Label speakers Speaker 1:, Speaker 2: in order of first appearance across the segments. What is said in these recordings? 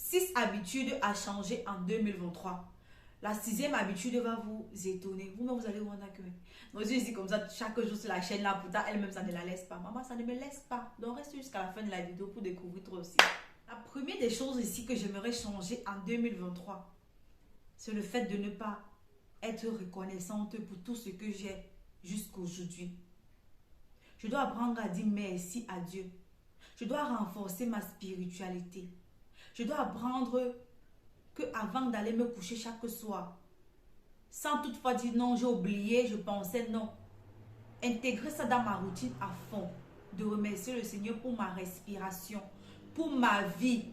Speaker 1: 6 habitudes à changer en 2023. La 6e habitude va vous étonner. Vous-même, vous allez vous rendre que... Moi, je dis comme ça chaque jour sur la chaîne là. Pourtant, elle-même, ça ne la laisse pas. Maman, ça ne me laisse pas. Donc, reste jusqu'à la fin de la vidéo pour découvrir toi aussi. La première des choses ici que j'aimerais changer en 2023, c'est le fait de ne pas être reconnaissante pour tout ce que j'ai jusqu'aujourd'hui. Je dois apprendre à dire merci à Dieu. Je dois renforcer ma spiritualité. Je dois apprendre que avant d'aller me coucher chaque soir, sans toutefois dire non, j'ai oublié, je pensais non. Intégrer ça dans ma routine à fond. De remercier le Seigneur pour ma respiration, pour ma vie,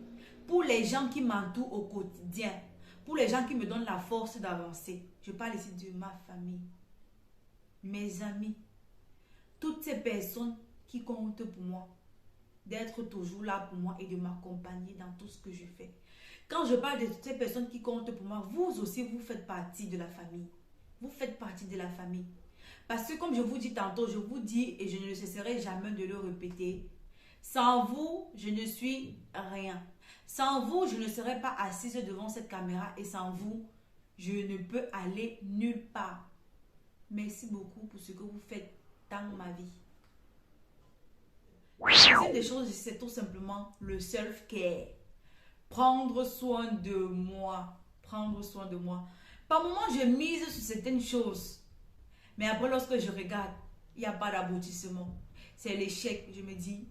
Speaker 1: pour les gens qui m'entourent au quotidien, pour les gens qui me donnent la force d'avancer. Je parle ici de ma famille, mes amis, toutes ces personnes qui comptent pour moi, d'être toujours là pour moi et de m'accompagner dans tout ce que je fais. Quand je parle de toutes ces personnes qui comptent pour moi, vous aussi, vous faites partie de la famille. Vous faites partie de la famille. Parce que comme je vous dis tantôt, je vous dis et je ne cesserai jamais de le répéter, sans vous, je ne suis rien. Sans vous, je ne serais pas assise devant cette caméra et sans vous, je ne peux aller nulle part. Merci beaucoup pour ce que vous faites dans ma vie. La deuxième des choses, c'est tout simplement le self-care. Prendre soin de moi. Prendre soin de moi. Par moments, je mise sur certaines choses. Mais après, lorsque je regarde, il n'y a pas d'aboutissement. C'est l'échec. Je me dis,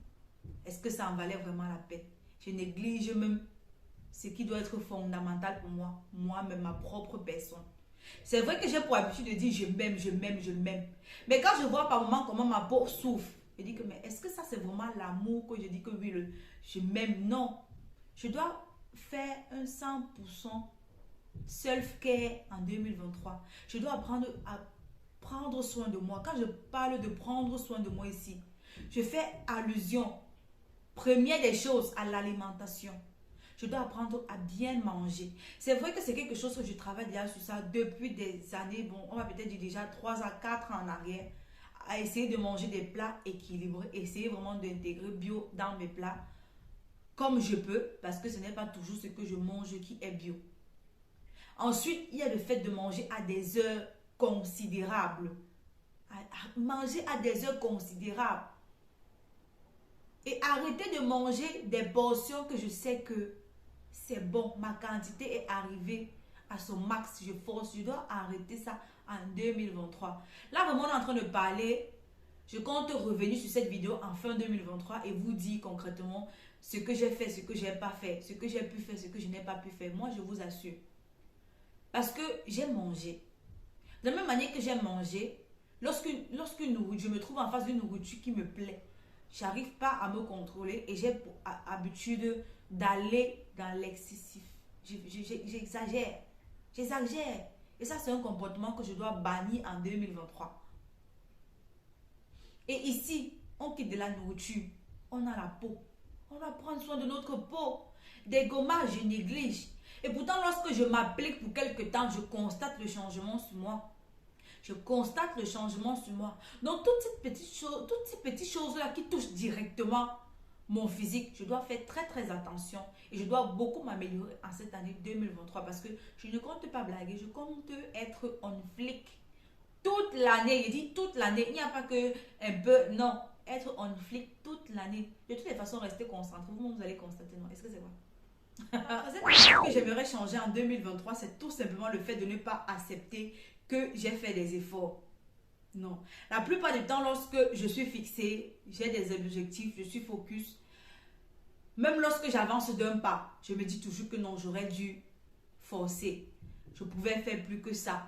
Speaker 1: est-ce que ça en valait vraiment la peine? Je néglige même ce qui doit être fondamental pour moi. Moi-même, ma propre personne. C'est vrai que j'ai pour habitude de dire je m'aime, je m'aime, je m'aime. Mais quand je vois par moments comment ma peau souffre, je dis que mais est-ce que ça c'est vraiment l'amour que je dis que oui, je m'aime? Non. Je dois faire un 100% self-care en 2023. Je dois apprendre à prendre soin de moi. Quand je parle de prendre soin de moi ici, je fais allusion, première des choses, à l'alimentation. Je dois apprendre à bien manger. C'est vrai que c'est quelque chose que je travaille déjà sur ça depuis des années. Bon, on va peut-être dire déjà 3 à 4 ans en arrière. À essayer de manger des plats équilibrés. Essayer vraiment d'intégrer bio dans mes plats. Comme je peux. Parce que ce n'est pas toujours ce que je mange qui est bio. Ensuite, il y a le fait de manger à des heures considérables. Manger à des heures considérables. Et arrêter de manger des portions que je sais que c'est bon, ma quantité est arrivée à son max, je force, je dois arrêter ça en 2023. Là, vraiment, on est en train de parler, je compte revenir sur cette vidéo en fin 2023 et vous dire concrètement ce que j'ai fait, ce que je n'ai pas fait, ce que j'ai pu faire, ce que je n'ai pas pu faire. Moi, je vous assure. Parce que j'ai mangé. De la même manière que j'ai mangé, lorsque je me trouve en face d'une nourriture qui me plaît, j'arrive pas à me contrôler et j'ai pour habitude d'aller dans l'excessif. J'exagère. J'exagère. Et ça, c'est un comportement que je dois bannir en 2023. Et ici, on quitte de la nourriture. On a la peau. On va prendre soin de notre peau. Des gommages, je néglige. Et pourtant, lorsque je m'applique pour quelque temps, je constate le changement sur moi. Je constate le changement sur moi. Donc, toutes ces petites choses-là qui touchent directement mon physique, je dois faire très très attention et je dois beaucoup m'améliorer en cette année 2023 parce que je ne compte pas blaguer, je compte être on flic toute l'année. Je dis toute l'année, il n'y a pas que un peu, non, être on flic toute l'année. De toutes les façons, restez concentrés. Vous allez constater, non? Est-ce que c'est vrai? Ce que j'aimerais changer en 2023, c'est tout simplement le fait de ne pas accepter que j'ai fait des efforts. Non. La plupart du temps, lorsque je suis fixée, j'ai des objectifs, je suis focus. Même lorsque j'avance d'un pas, je me dis toujours que non, j'aurais dû forcer. Je pouvais faire plus que ça.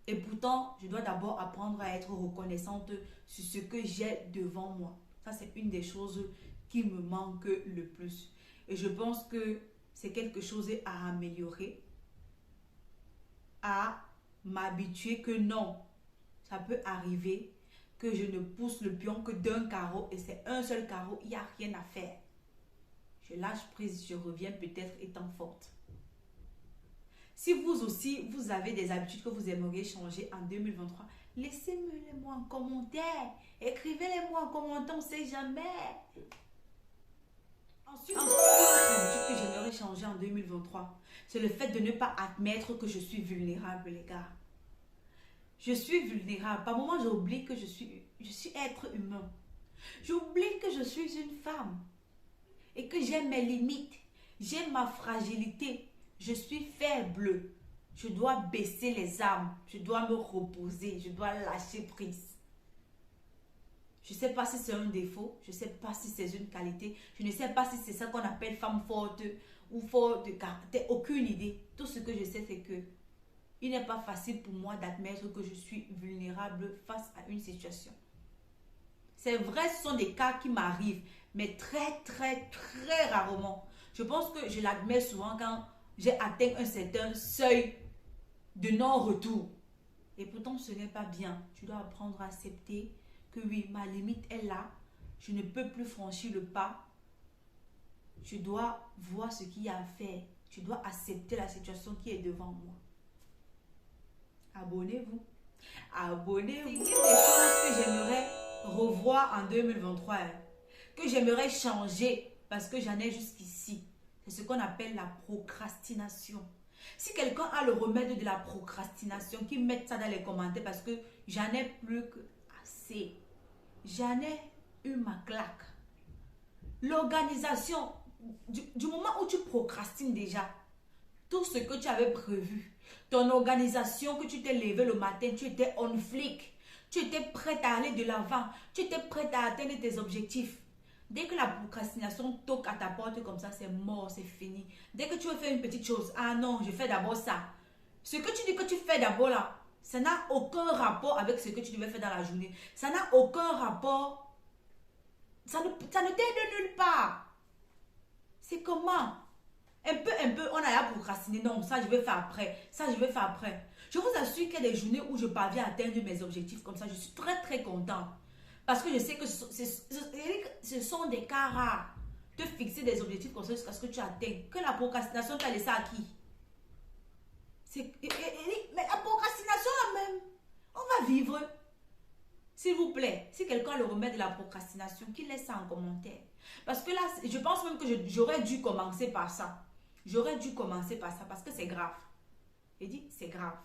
Speaker 1: Et pourtant, je dois d'abord apprendre à être reconnaissante sur ce que j'ai devant moi. Ça, c'est une des choses qui me manque le plus. Et je pense que c'est quelque chose à améliorer, à m'habituer que non, ça peut arriver que je ne pousse le pion que d'un carreau et c'est un seul carreau, il n'y a rien à faire. Je lâche prise, je reviens peut-être étant forte. Si vous aussi, vous avez des habitudes que vous aimeriez changer en 2023, laissez-moi en commentaire. Écrivez-les-moi en commentaire, on ne sait jamais. Ensuite, une habitude que j'aimerais changer en 2023, c'est le fait de ne pas admettre que je suis vulnérable, les gars. Je suis vulnérable. Par moments, j'oublie que je suis être humain. J'oublie que je suis une femme et que j'ai mes limites, j'ai ma fragilité, je suis faible. Je dois baisser les armes, je dois me reposer, je dois lâcher prise. Je ne sais pas si c'est un défaut, je ne sais pas si c'est une qualité, je ne sais pas si c'est ça qu'on appelle femme forte ou forte de caractère, aucune idée. Tout ce que je sais, c'est que il n'est pas facile pour moi d'admettre que je suis vulnérable face à une situation. C'est vrai, ce sont des cas qui m'arrivent, mais très, très, très rarement. Je pense que je l'admets souvent quand j'ai atteint un certain seuil de non-retour. Et pourtant, ce n'est pas bien. Tu dois apprendre à accepter que oui, ma limite est là. Je ne peux plus franchir le pas. Je dois voir ce qu'il y a à faire. Je dois accepter la situation qui est devant moi. Abonnez-vous. Abonnez-vous. Il y a des choses que j'aimerais revoir en 2023. Que j'aimerais changer parce que j'en ai jusqu'ici. C'est ce qu'on appelle la procrastination. Si quelqu'un a le remède de la procrastination, qu'il mette ça dans les commentaires parce que j'en ai plus que assez. J'en ai eu ma claque. L'organisation, du moment où tu procrastines déjà, tout ce que tu avais prévu, ton organisation, que tu t'es levé le matin, tu étais on flic, tu étais prête à aller de l'avant, tu étais prête à atteindre tes objectifs. Dès que la procrastination toque à ta porte comme ça, c'est mort, c'est fini. Dès que tu veux faire une petite chose, ah non, je fais d'abord ça. Ce que tu dis que tu fais d'abord là, ça n'a aucun rapport avec ce que tu devais faire dans la journée. Ça n'a aucun rapport. Ça ne t'aide de nulle part. C'est comment? Un peu, on a à procrastiner. Non, ça je vais faire après. Ça je vais faire après. Je vous assure qu'il y a des journées où je parviens à atteindre mes objectifs comme ça. Je suis très très content. Parce que je sais que ce sont des cas rares. De fixer des objectifs comme ça jusqu'à ce que tu atteignes. Que la procrastination t'a laissé à qui? Mais la procrastination là même, on va vivre. S'il vous plaît, si quelqu'un le remet de la procrastination, qu'il laisse ça en commentaire. Parce que là, je pense même que j'aurais dû commencer par ça. J'aurais dû commencer par ça parce que c'est grave. Il dit, c'est grave.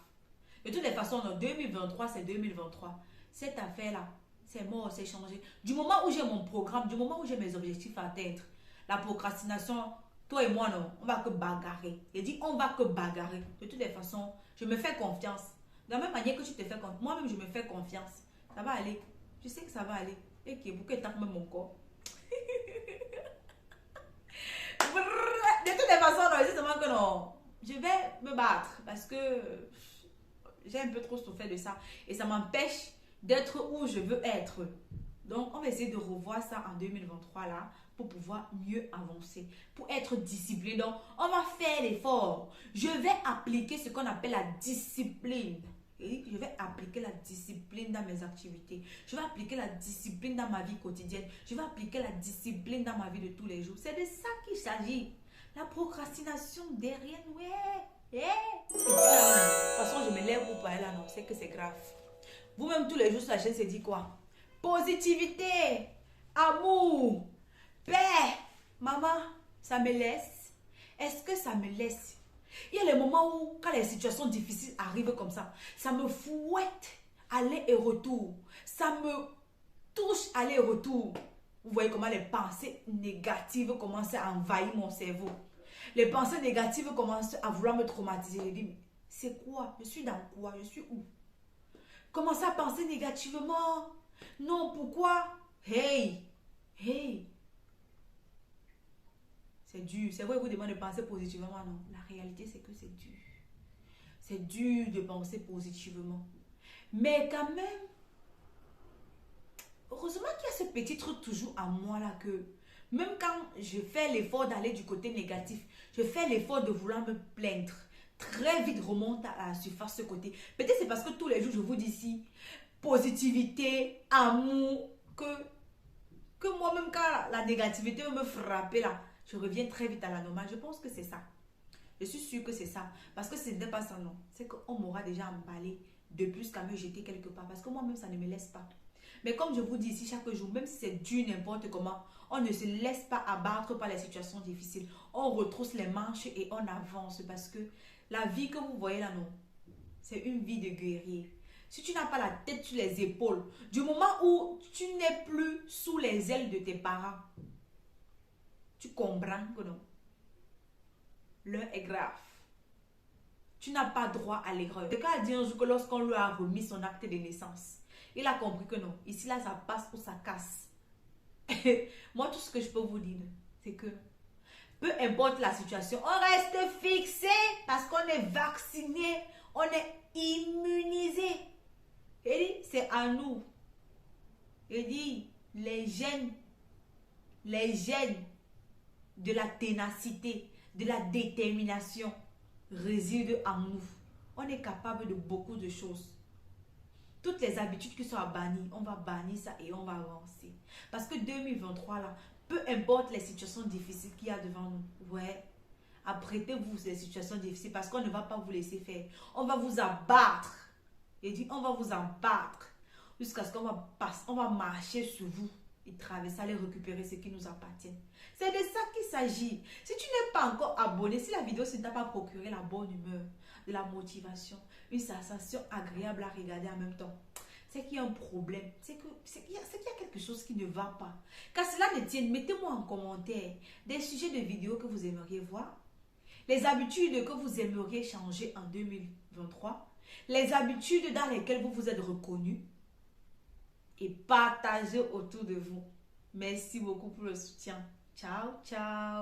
Speaker 1: De toutes les façons, en 2023, c'est 2023. Cette affaire-là, c'est mort, c'est changé. Du moment où j'ai mon programme, du moment où j'ai mes objectifs à atteindre, la procrastination, toi et moi, non, on va que bagarrer. Il dit, on va que bagarrer. De toutes les façons, je me fais confiance. De la même manière que tu te fais confiance, moi-même, je me fais confiance. Ça va aller. Je sais que ça va aller. Et qui est beaucoup de temps même mon corps. De toutes les façons, non, c'est seulement que non. Je vais me battre parce que j'ai un peu trop souffert de ça. Et ça m'empêche d'être où je veux être. Donc, on va essayer de revoir ça en 2023 là pour pouvoir mieux avancer, pour être discipliné. Donc, on va faire l'effort. Je vais appliquer ce qu'on appelle la discipline. Et je vais appliquer la discipline dans mes activités. Je vais appliquer la discipline dans ma vie quotidienne. Je vais appliquer la discipline dans ma vie de tous les jours. C'est de ça qu'il s'agit. La procrastination derrière, ouais. De toute façon, je me lève pour parler là, non. C'est que c'est grave. Vous-même, tous les jours sur la chaîne, c'est dit quoi? Positivité, amour, paix. Maman, ça me laisse? Est-ce que ça me laisse? Il y a les moments où, quand les situations difficiles arrivent comme ça me fouette aller et retour. Ça me touche aller et retour. Vous voyez comment les pensées négatives commencent à envahir mon cerveau. Les pensées négatives commencent à vouloir me traumatiser. Je dis, c'est quoi? Je suis dans quoi? Je suis où? Commencer à penser négativement. Non, pourquoi? Hey! C'est dur. C'est vrai, vous demandez de penser positivement, non. La réalité, c'est que c'est dur. C'est dur de penser positivement. Mais quand même, heureusement qu'il y a ce petit truc toujours à moi là que même quand je fais l'effort d'aller du côté négatif, je fais l'effort de vouloir me plaindre, très vite remonte à la surface ce côté. Peut-être c'est parce que tous les jours, je vous dis ici, positivité, amour, que moi-même quand la négativité me frappe là, je reviens très vite à la normale. Je pense que c'est ça. Je suis sûre que c'est ça. Parce que ce n'est pas ça, non. C'est qu'on m'aura déjà emballé de plus qu'à me jeter quelque part. Parce que moi-même, ça ne me laisse pas. Mais comme je vous dis ici chaque jour, même si c'est dur n'importe comment, on ne se laisse pas abattre par les situations difficiles. On retrousse les manches et on avance parce que la vie que vous voyez là, non, c'est une vie de guerrier. Si tu n'as pas la tête sur les épaules, du moment où tu n'es plus sous les ailes de tes parents, tu comprends que non, l'heure est grave. Tu n'as pas droit à l'erreur. Quelqu'un a dit un jour que lorsqu'on lui a remis son acte de naissance, il a compris que non, ici là ça passe ou ça casse. Moi tout ce que je peux vous dire, c'est que peu importe la situation, on reste fixé parce qu'on est vacciné, on est immunisé. Et c'est à nous. Et dit les gènes de la ténacité, de la détermination résident en nous. On est capable de beaucoup de choses. Toutes les habitudes qui sont bannies, on va bannir ça et on va avancer. Parce que 2023 là, peu importe les situations difficiles qu'il y a devant nous, ouais, apprêtez-vous ces situations difficiles parce qu'on ne va pas vous laisser faire. On va vous abattre. Et dit, on va vous abattre jusqu'à ce qu'on va marcher sur vous et traverser, aller récupérer ce qui nous appartient. C'est de ça qu'il s'agit. Si tu n'es pas encore abonné, si la vidéo ne t'a pas procuré la bonne humeur, de la motivation, une sensation agréable à regarder en même temps, c'est qu'il y a un problème. C'est qu'il y a quelque chose qui ne va pas. Car cela ne tienne, mettez-moi en commentaire des sujets de vidéos que vous aimeriez voir, les habitudes que vous aimeriez changer en 2023, les habitudes dans lesquelles vous vous êtes reconnu et partagez autour de vous. Merci beaucoup pour le soutien. Ciao, ciao.